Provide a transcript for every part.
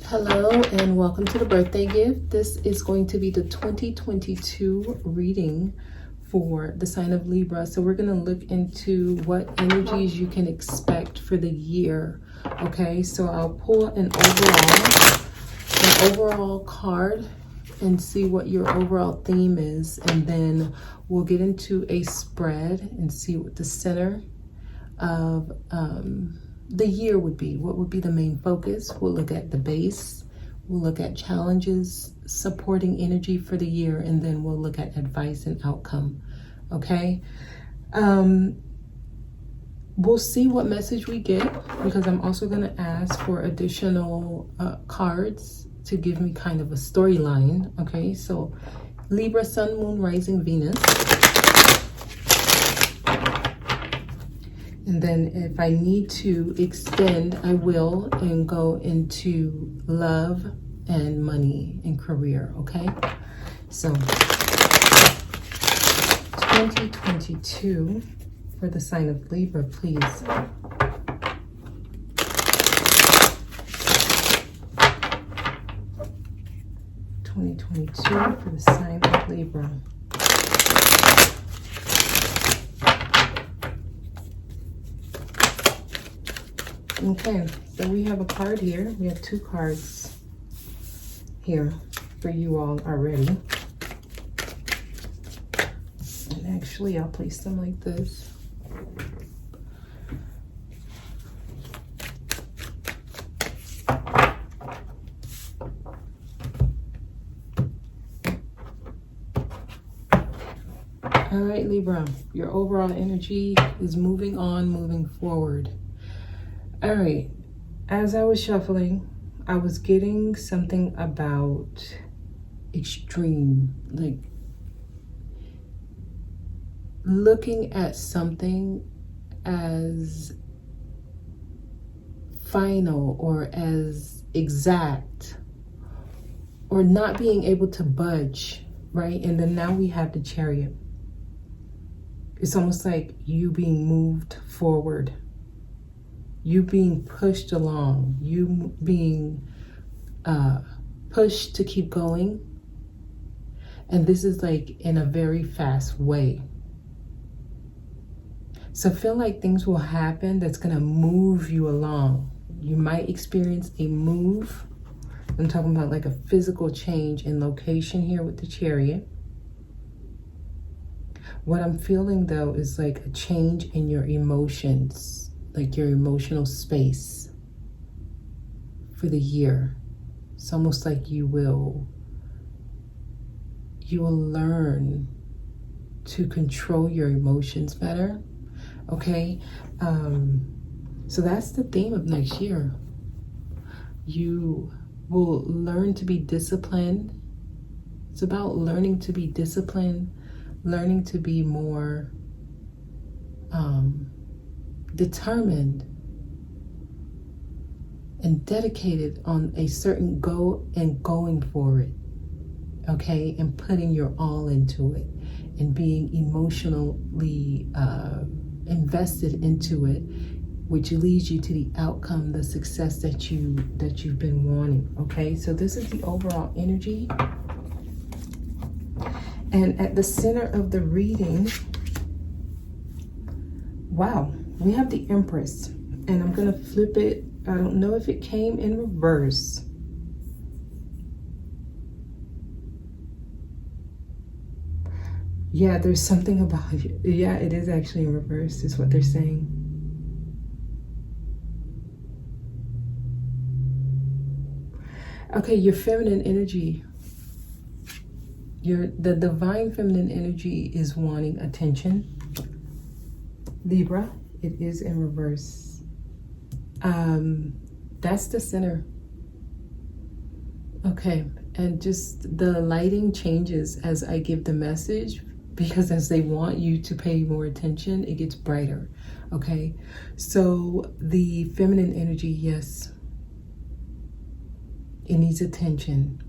Hello and welcome to the birthday gift. This is going to be the 2022 reading for the sign of Libra. So we're going to look into what energies you can expect for the year. Okay, so I'll pull an overall card and see what your overall theme is, and then we'll get into a spread and see what the center of the year would be. What would be the main focus? We'll look at the base, we'll look at challenges, supporting energy for the year, and then we'll look at advice and outcome. Okay, we'll see what message we get, because I'm also going to ask for additional cards to give me kind of a storyline. Okay, so Libra, Sun, Moon, Rising, Venus. And then if I need to extend, I will, and go into love and money and career, okay? So 2022 for the sign of Libra, please. For the sign of Libra. Okay, so we have a card here. We have two cards here for you all already. And actually, I'll place them like this. All right, Libra, your overall energy is moving on, moving forward. All right, as I was shuffling, I was getting something about extreme, like looking at something as final or as exact, or not being able to budge, right? And then now we have the Chariot. It's almost like you being moved forward, you being pushed along, you being pushed to keep going. And this is like in a very fast way. So feel like things will happen that's going to move you along. You might experience a move. I'm talking about like a physical change in location here with the Chariot. What I'm feeling though is like a change in your emotions, like your emotional space for the year. It's almost like you will learn to control your emotions better. Okay, so that's the theme of next year. You will learn to be disciplined. It's about learning to be disciplined, learning to be more determined and dedicated on a certain goal and going for it, okay, and putting your all into it and being emotionally invested into it, which leads you to the outcome, the success that you've been wanting. Okay, so this is the overall energy. And at the center of the reading, wow, we have the Empress. And I'm going to flip it. I don't know if it came in reverse. Yeah, there's something about it. Yeah, it is actually in reverse, is what they're saying. Okay, your feminine energy. The divine feminine energy is wanting attention. Libra, it is in reverse. That's the center. Okay, and just the lighting changes as I give the message, because as they want you to pay more attention, it gets brighter. Okay, so the feminine energy, yes, it needs attention.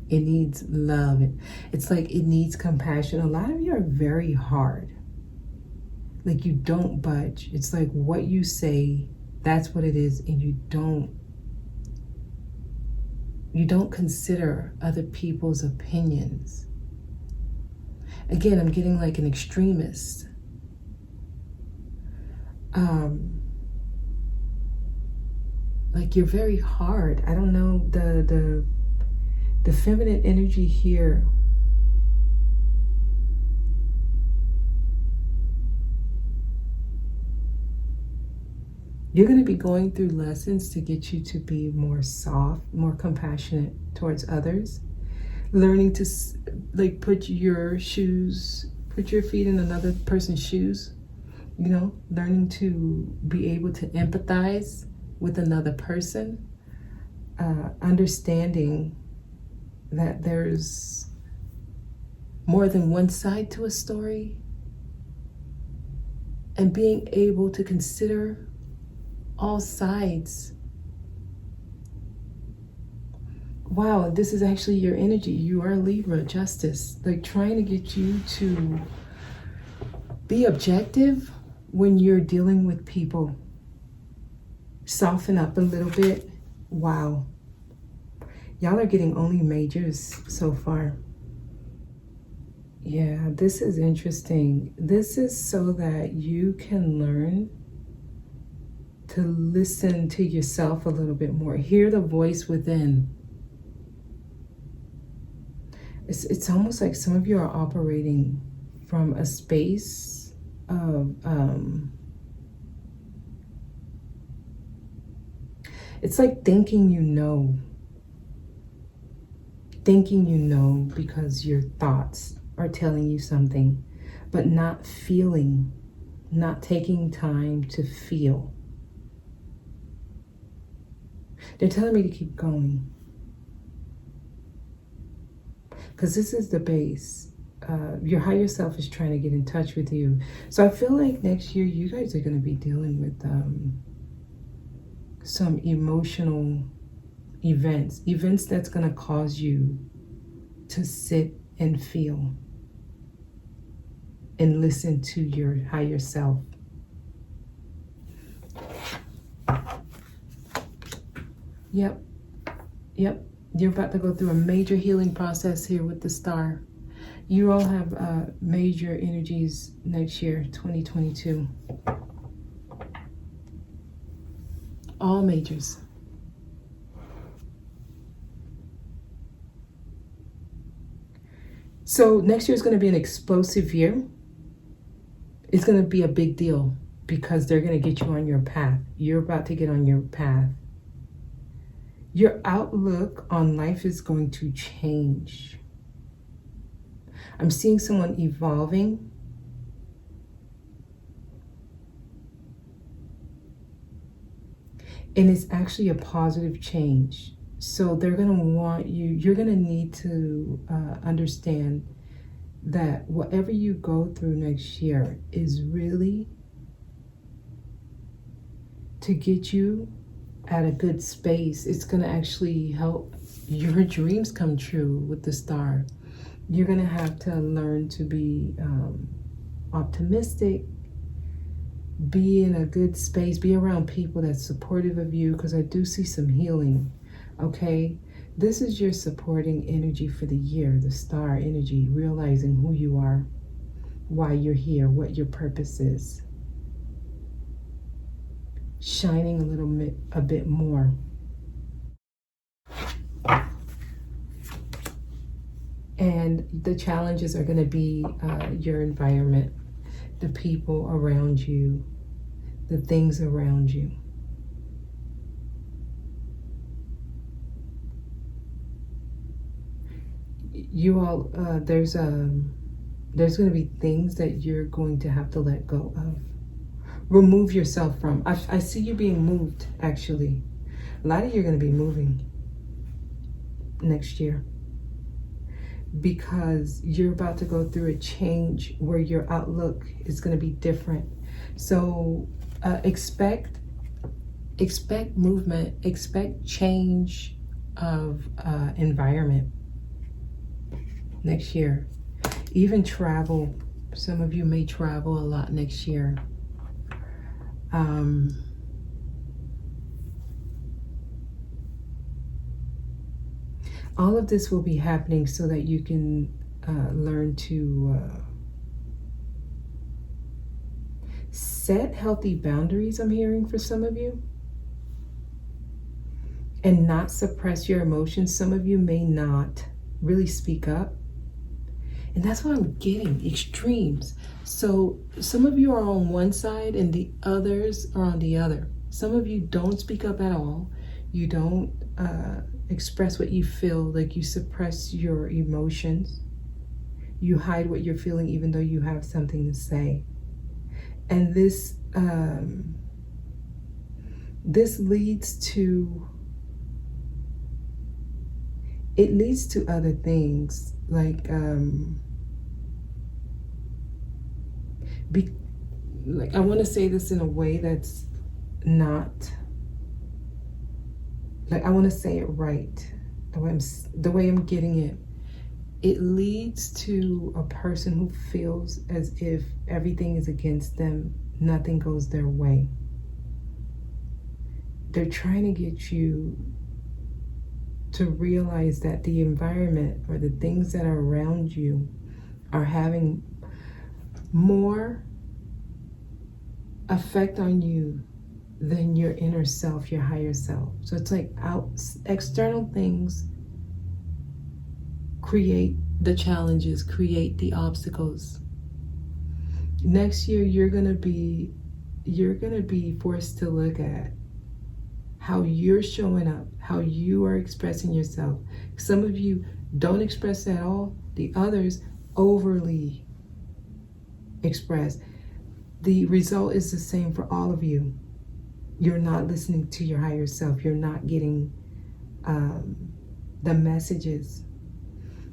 It needs love. It's like it needs compassion. A lot of you are very hard. Like you don't budge. It's like what you say, that's what it is, and you don't You don't consider other people's opinions. Again, I'm getting like an extremist. Like you're very hard. I don't know, the feminine energy here. You're going to be going through lessons to get you to be more soft, more compassionate towards others. Learning to like put your feet in another person's shoes. You know, learning to be able to empathize with another person. Understanding that there's more than one side to a story. And being able to consider all sides. Wow, this is actually your energy. You are Libra, justice. Like trying to get you to be objective when you're dealing with people. Soften up a little bit. Wow. Y'all are getting only majors so far. Yeah, this is interesting. This is so that you can learn to listen to yourself a little bit more. Hear the voice within. It's almost like some of you are operating from a space of it's like thinking you know because your thoughts are telling you something, but not feeling, not taking time to feel. They're telling me to keep going. Because this is the base. Your higher self is trying to get in touch with you. So I feel like next year you guys are going to be dealing with some emotional events that's going to cause you to sit and feel and listen to your higher self. Yep. You're about to go through a major healing process here with the star. You all have major energies next year, 2022. All majors. So next year is going to be an explosive year. It's going to be a big deal because they're going to get you on your path. You're about to get on your path. Your outlook on life is going to change. I'm seeing someone evolving. And it's actually a positive change. So they're going to want you, you're going to need to understand that whatever you go through next year is really to get you at a good space. It's going to actually help your dreams come true with the star. You're going to have to learn to be optimistic, be in a good space, be around people that's supportive of you, because I do see some healing, okay? This is your supporting energy for the year, the star energy, realizing who you are, why you're here, what your purpose is. Shining a bit more. And the challenges are going to be your environment, the people around you, the things around you. You all, there's going to be things that you're going to have to let go of. Remove yourself from. I see you being moved, actually. A lot of you are going to be moving next year because you're about to go through a change where your outlook is going to be different. So expect movement, expect change of environment next year. Even travel. Some of you may travel a lot next year. All of this will be happening so that you can learn to set healthy boundaries, I'm hearing for some of you, and not suppress your emotions. Some of you may not really speak up. And that's what I'm getting, extremes. So some of you are on one side and the others are on the other. Some of you don't speak up at all. You don't express what you feel, like you suppress your emotions. You hide what you're feeling even though you have something to say. And this leads to other things, like I want to say this in a way that's not, like, I want to say it right, the way I'm getting it. It leads to a person who feels as if everything is against them, nothing goes their way. They're trying to get you to realize that the environment or the things that are around you are having more effect on you than your inner self, your higher self. So it's like external things create the challenges, create the obstacles. Next year, you're gonna be forced to look at how you're showing up, how you are expressing yourself. Some of you don't express at all. The others overly express. The result is the same for all of you. You're not listening to your higher self. You're not getting the messages.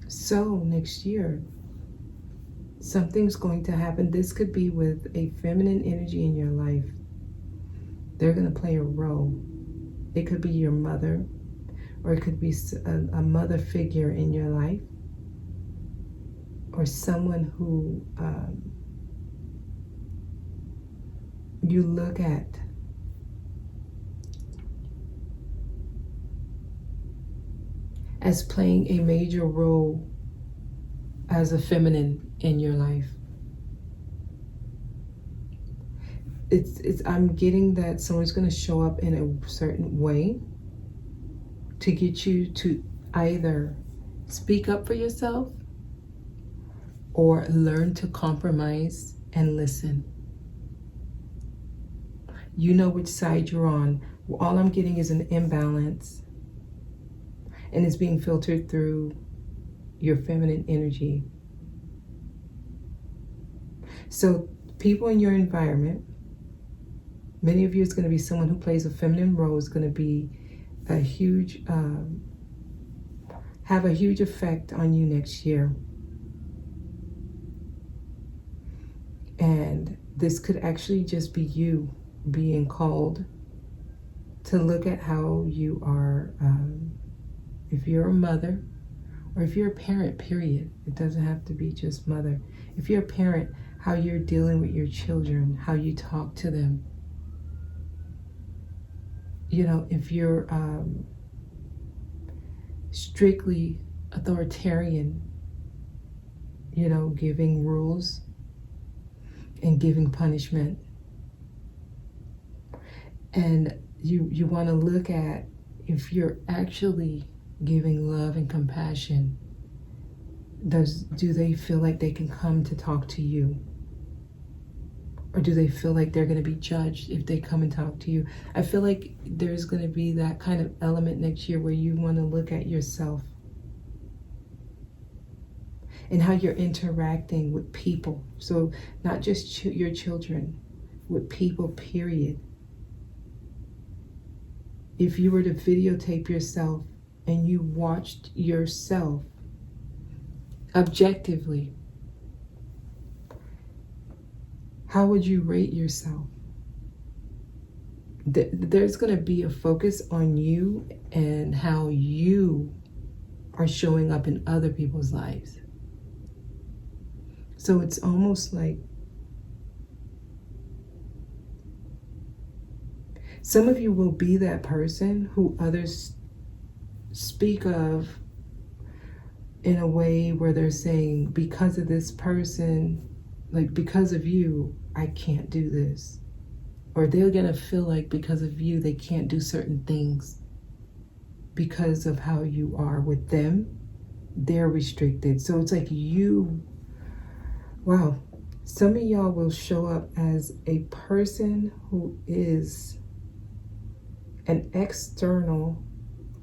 So next year, something's going to happen. This could be with a feminine energy in your life. They're going to play a role. It could be your mother, or it could be a mother figure in your life, or someone who you look at as playing a major role as a feminine in your life. I'm getting that someone's going to show up in a certain way to get you to either speak up for yourself or learn to compromise and listen. You know which side you're on. All I'm getting is an imbalance, and it's being filtered through your feminine energy. So people in your environment, many of you, is going to be someone who plays a feminine role, is going to be a huge, have a huge effect on you next year. And this could actually just be you being called to look at how you are, if you're a mother, or if you're a parent, period. It doesn't have to be just mother. If you're a parent, how you're dealing with your children, how you talk to them. You know, if you're strictly authoritarian, you know, giving rules and giving punishment. And you want to look at if you're actually giving love and compassion. Do they feel like they can come to talk to you? Or do they feel like they're going to be judged if they come and talk to you? I feel like there's going to be that kind of element next year where you want to look at yourself and how you're interacting with people. So not just your children, with people, period. If you were to videotape yourself and you watched yourself objectively, how would you rate yourself? There's going to be a focus on you and how you are showing up in other people's lives. So it's almost like some of you will be that person who others speak of in a way where they're saying, because of this person, like because of you, I can't do this. Or they're gonna feel like because of you, they can't do certain things. Because of how you are with them, they're restricted. So it's like you, wow, some of y'all will show up as a person who is an external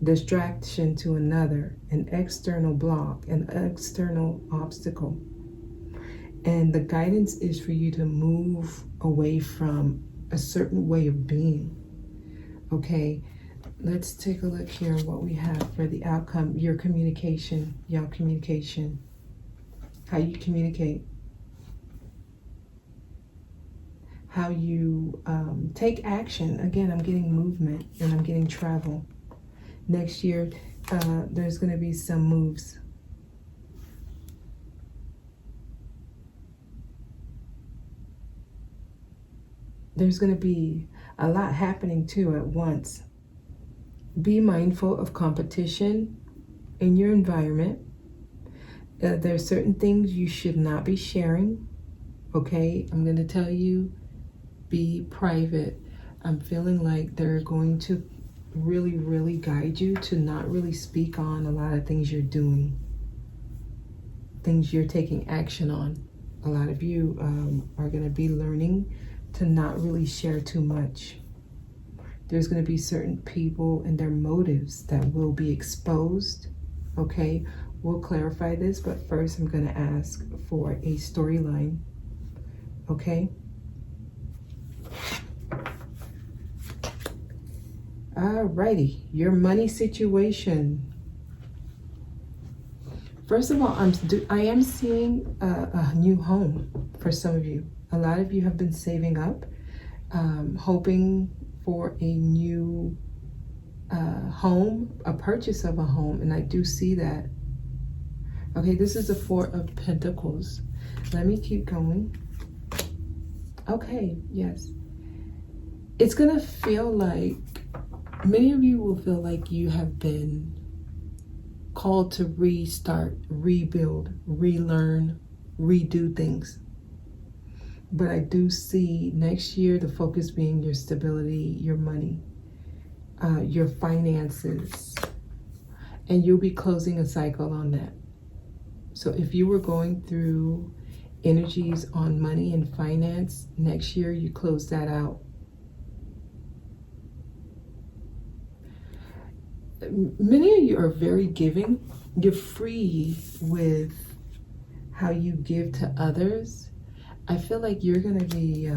distraction to another, an external block, an external obstacle. And the guidance is for you to move away from a certain way of being. Okay, let's take a look here what we have for the outcome. Your communication, y'all communication, how you communicate, how you take action. Again, I'm getting movement and I'm getting travel. Next year, there's going to be some moves. There's going to be a lot happening too at once. Be mindful of competition in your environment. There are certain things you should not be sharing. Okay, I'm going to tell you, be private. I'm feeling like they're going to really guide you to not really speak on a lot of things you're doing, things you're taking action on. A lot of you are going to be learning to not really share too much. There's going to be certain people and their motives that will be exposed. Okay, we'll clarify this, but first I'm going to ask for a storyline. Okay. Alrighty, your money situation. First of all, I am seeing a new home for some of you. A lot of you have been saving up, hoping for a new home, a purchase of a home, and I do see that. Okay, this is the Four of Pentacles. Let me keep going. Okay, yes. It's gonna feel like, many of you will feel like you have been called to restart, rebuild, relearn, redo things. But I do see next year the focus being your stability, your money, your finances, and you'll be closing a cycle on that. So if you were going through energies on money and finance, next year you close that out. Many of you are very giving. You're free with how you give to others. I feel like you're going to be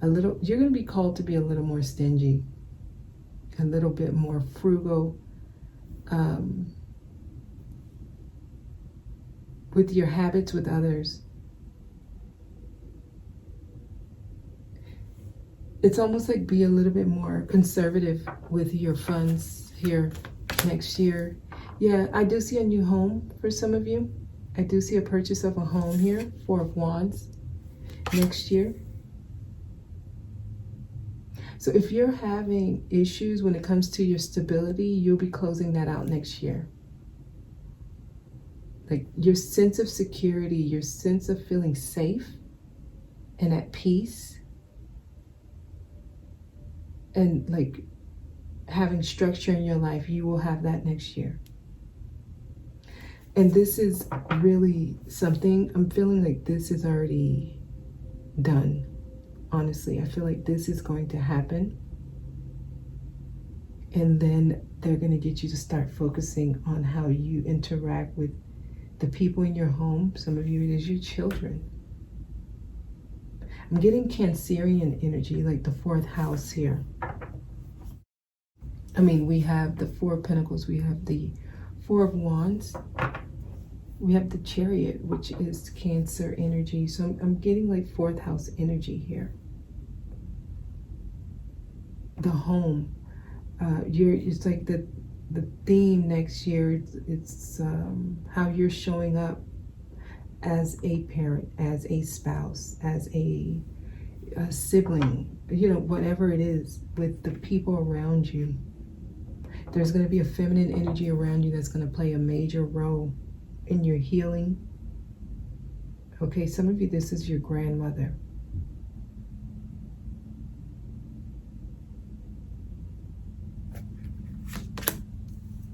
you're going to be called to be a little more stingy, a little bit more frugal, with your habits with others. It's almost like be a little bit more conservative with your funds here next year. Yeah, I do see a new home for some of you. I do see a purchase of a home here, Four of Wands, next year. So if you're having issues when it comes to your stability, you'll be closing that out next year. Like your sense of security, your sense of feeling safe and at peace, and like having structure in your life, you will have that next year. And this is really something, I'm feeling like this is already done. Honestly, I feel like this is going to happen. And then they're going to get you to start focusing on how you interact with the people in your home. Some of you, it is your children. I'm getting Cancerian energy, like the fourth house here. I mean, we have the Four of Pentacles, we have the Four of Wands, we have the Chariot, which is Cancer energy. So I'm getting like fourth house energy here. The home, it's like the theme next year. It's how you're showing up as a parent, as a spouse, as a sibling, you know, whatever it is, with the people around you. There's going to be a feminine energy around you that's going to play a major role in your healing. Okay, some of you, this is your grandmother.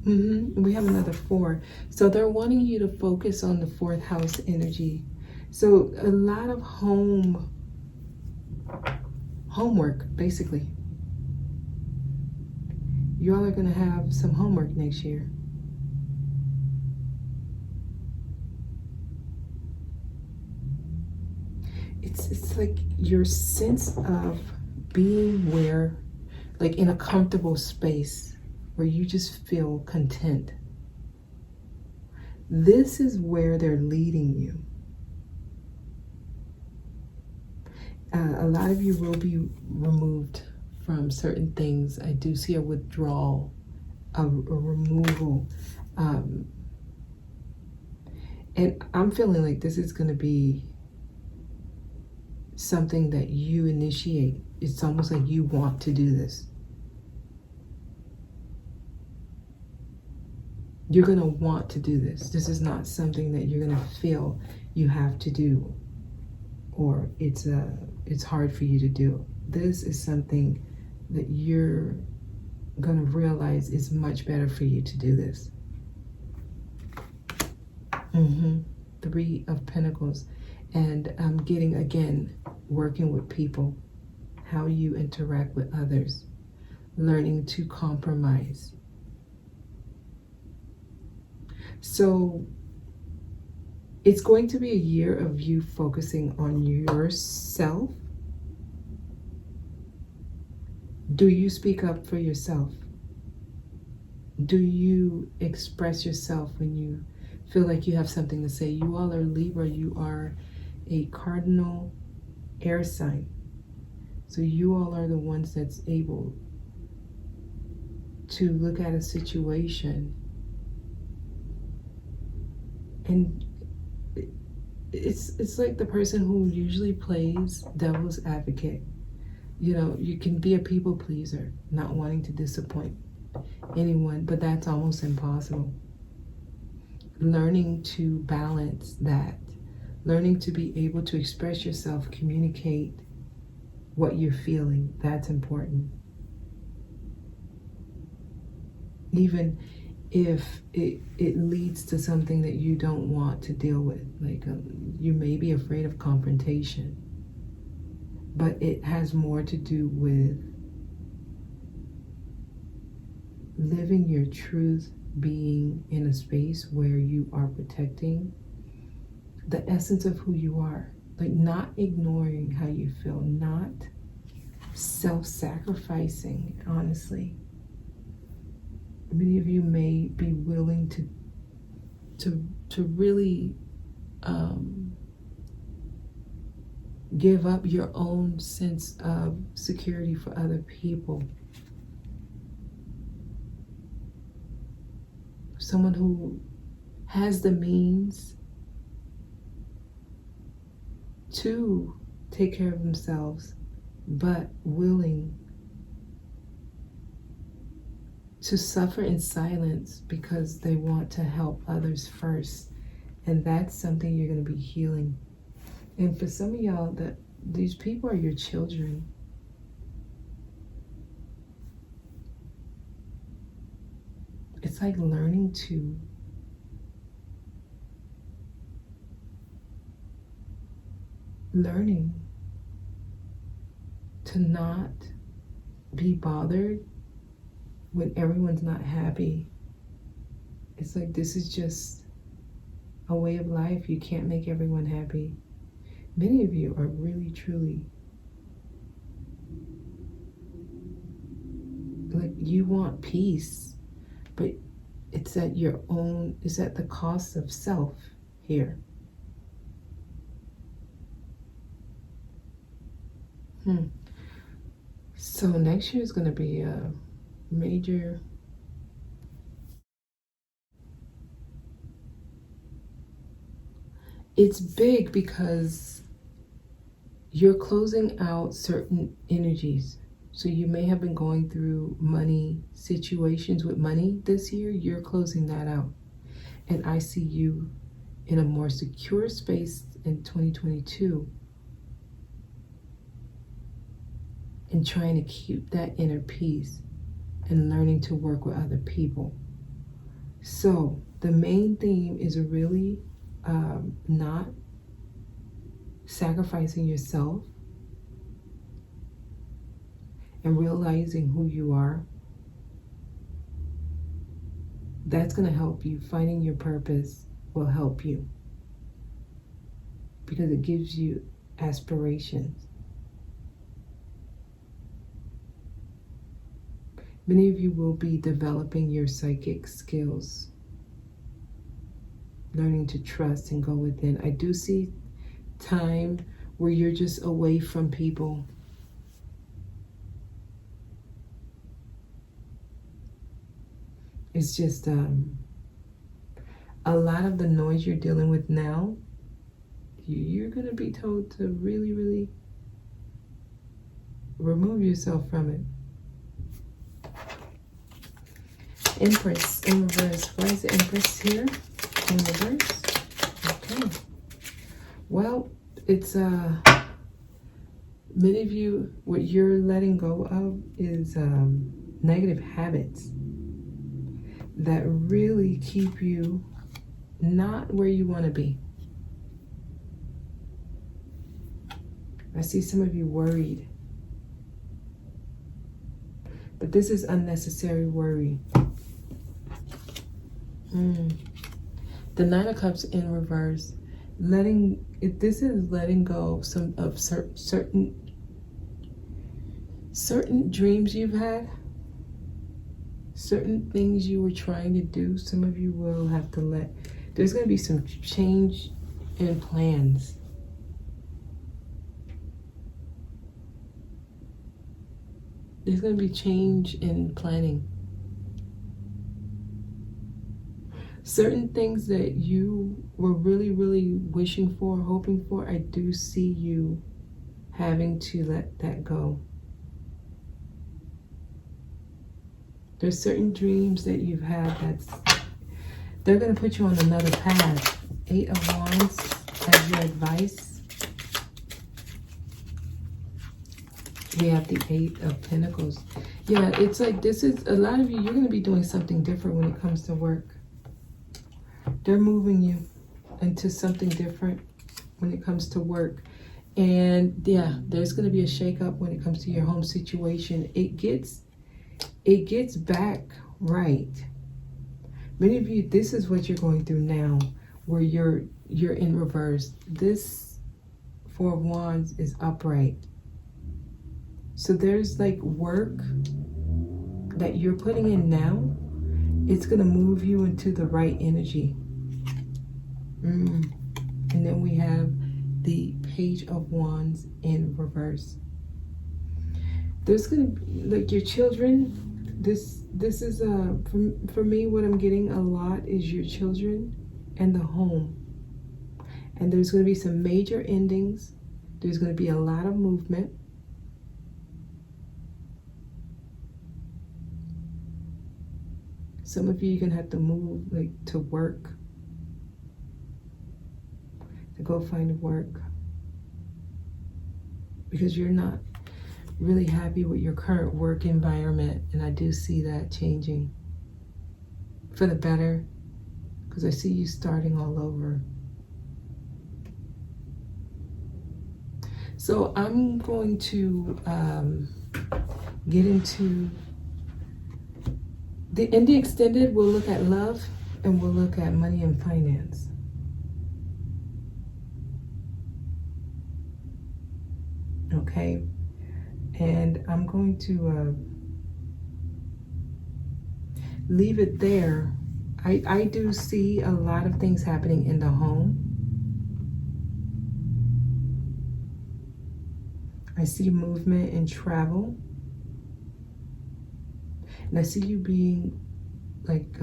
We have another 4. So they're wanting you to focus on the 4th house energy. So a lot of homework, basically. You all are going to have some homework next year. It's like your sense of being where, like in a comfortable space where you just feel content. This is where they're leading you. A lot of you will be removed from certain things. I do see a withdrawal, a removal. And I'm feeling like this is going to be something that you initiate. It's almost like you want to do this. You're going to want to do this. This is not something that you're going to feel you have to do, or it's hard for you to do. This is something that you're going to realize is much better for you to do this. 3 of Pentacles. And I'm getting, again, working with people, how you interact with others, learning to compromise. So it's going to be a year of you focusing on yourself. Do you speak up for yourself? Do you express yourself when you feel like you have something to say? You all are Libra. You are a cardinal air sign. So you all are the ones that's able to look at a situation, and it's like the person who usually plays devil's advocate. You know, you can be a people pleaser, not wanting to disappoint anyone, but that's almost impossible. Learning to balance that, learning to be able to express yourself, communicate what you're feeling, that's important. Even if it leads to something that you don't want to deal with, like you may be afraid of confrontation, but it has more to do with living your truth, being in a space where you are protecting the essence of who you are, like not ignoring how you feel, not self-sacrificing. Honestly, many of you may be willing to really give up your own sense of security for other people. Someone who has the means to take care of themselves, but willing to suffer in silence because they want to help others first. And that's something you're going to be healing. And for some of y'all, these people are your children. It's like learning to not be bothered when everyone's not happy. It's like this is just a way of life. You can't make everyone happy. Many of you are really, truly, like you want peace, but it's at the cost of self here. So next year is going to be a major it's big because you're closing out certain energies. So you may have been going through money situations with money this year. You're closing that out. And I see you in a more secure space in 2022 and trying to keep that inner peace and learning to work with other people. So the main theme is really not sacrificing yourself and realizing who you are. That's going to help you. Finding your purpose will help you because it gives you aspirations. Many of you will be developing your psychic skills, learning to trust and go within. I do see time where you're just away from people. It's just a lot of the noise you're dealing with now, you're going to be told to really, really remove yourself from it. Empress in reverse. Why is the Empress here in reverse? Okay. Well, it's many of you, what you're letting go of is negative habits that really keep you not where you want to be. I see some of you worried, but this is unnecessary worry. The Nine of Cups in reverse. This is letting go of certain dreams you've had, certain things you were trying to do. Some of you will have to there's going to be some change in plans. There's going to be change in planning. Certain things that you were really, really wishing for, hoping for, I do see you having to let that go. There's certain dreams that you've had they're going to put you on another path. 8 of Wands as your advice. We have the 8 of Pentacles. Yeah, it's like this is, a lot of you, you're going to be doing something different when it comes to work. They're moving you into something different when it comes to work. And yeah, there's going to be a shakeup when it comes to your home situation. It gets back right. Many of you, this is what you're going through now, where you're in reverse. This 4 of Wands is upright. So there's like work that you're putting in now. It's going to move you into the right energy. And then we have the Page of Wands in reverse. There's going to be, like, your children. This is, for me, what I'm getting a lot is your children and the home. And there's going to be some major endings. There's going to be a lot of movement. Some of you are going to have to move, like, to work, to go find work, because you're not really happy with your current work environment. And I do see that changing for the better, because I see you starting all over. So I'm going to get into in the extended. We'll look at love and we'll look at money and finance. Okay, and I'm going to leave it there. I do see a lot of things happening in the home. I see movement and travel. And I see you being like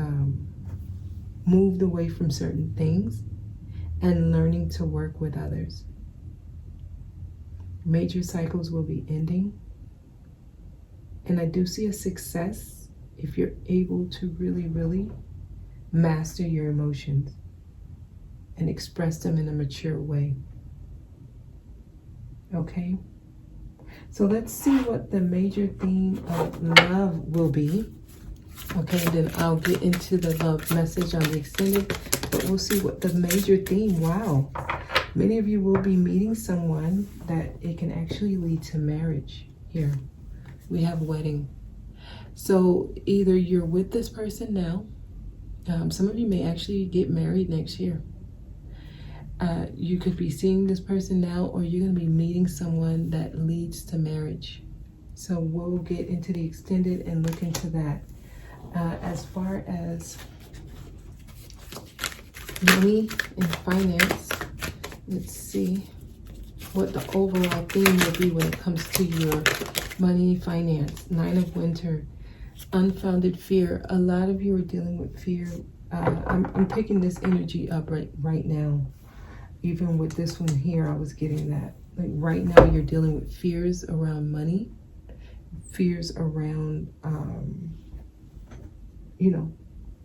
moved away from certain things and learning to work with others. Major cycles will be ending. And I do see a success if you're able to really, really master your emotions and express them in a mature way. Okay? So let's see what the major theme of love will be. Okay, then I'll get into the love message on the extended, but we'll see what the major theme, wow. Many of you will be meeting someone that it can actually lead to marriage here. We have wedding. So either you're with this person now, some of you may actually get married next year. You could be seeing this person now, or you're going to be meeting someone that leads to marriage. So we'll get into the extended and look into that. As far as money and finance, let's see what the overall theme will be when it comes to your money and finance. Nine of Winter, unfounded fear. A lot of you are dealing with fear. I'm picking this energy up right now. Even with this one here, I was getting that. Like right now, you're dealing with fears around money, fears around,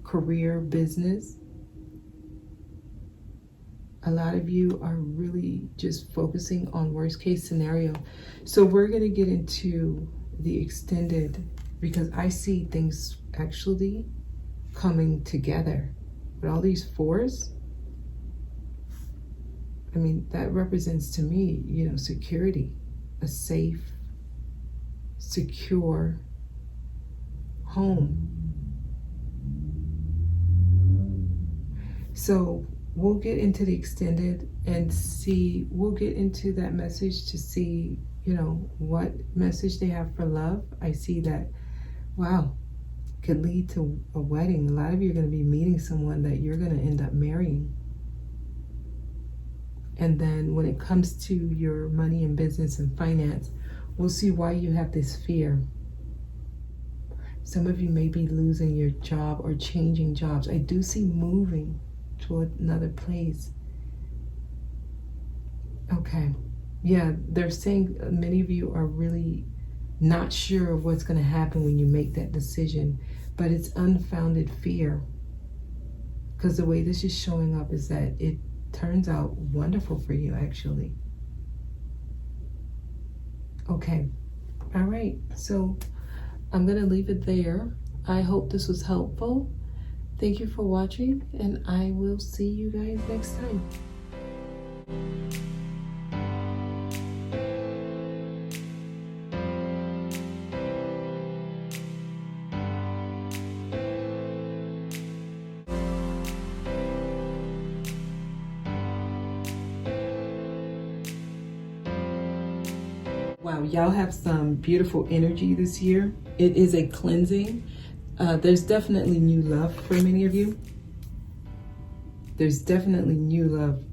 career, business. A lot of you are really just focusing on worst case scenario. So we're going to get into the extended because I see things actually coming together. With all these fours, I mean, that represents to me, security, a safe, secure home. So we'll get into the extended and see, we'll get into that message to see, what message they have for love. I see that, wow, could lead to a wedding. A lot of you are going to be meeting someone that you're going to end up marrying. And then when it comes to your money and business and finance, we'll see why you have this fear. Some of you may be losing your job or changing jobs. I do see moving to another place. Okay. Yeah, they're saying many of you are really not sure of what's going to happen when you make that decision, but it's unfounded fear. Because the way this is showing up is that it turns out wonderful for you, actually. Okay. All right. So I'm going to leave it there. I hope this was helpful. Thank you for watching, and I will see you guys next time. Wow, y'all have some beautiful energy this year. It is a cleansing. There's definitely new love for many of you. There's definitely new love.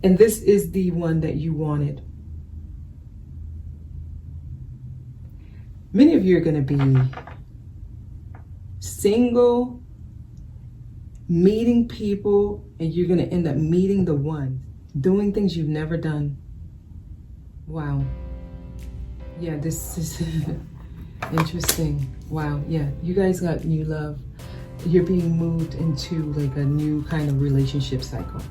And this is the one that you wanted. Many of you are going to be single, meeting people, and you're going to end up meeting the one, doing things you've never done. Wow. Yeah, this is interesting. Wow. Yeah, you guys got new love. You're being moved into like a new kind of relationship cycle.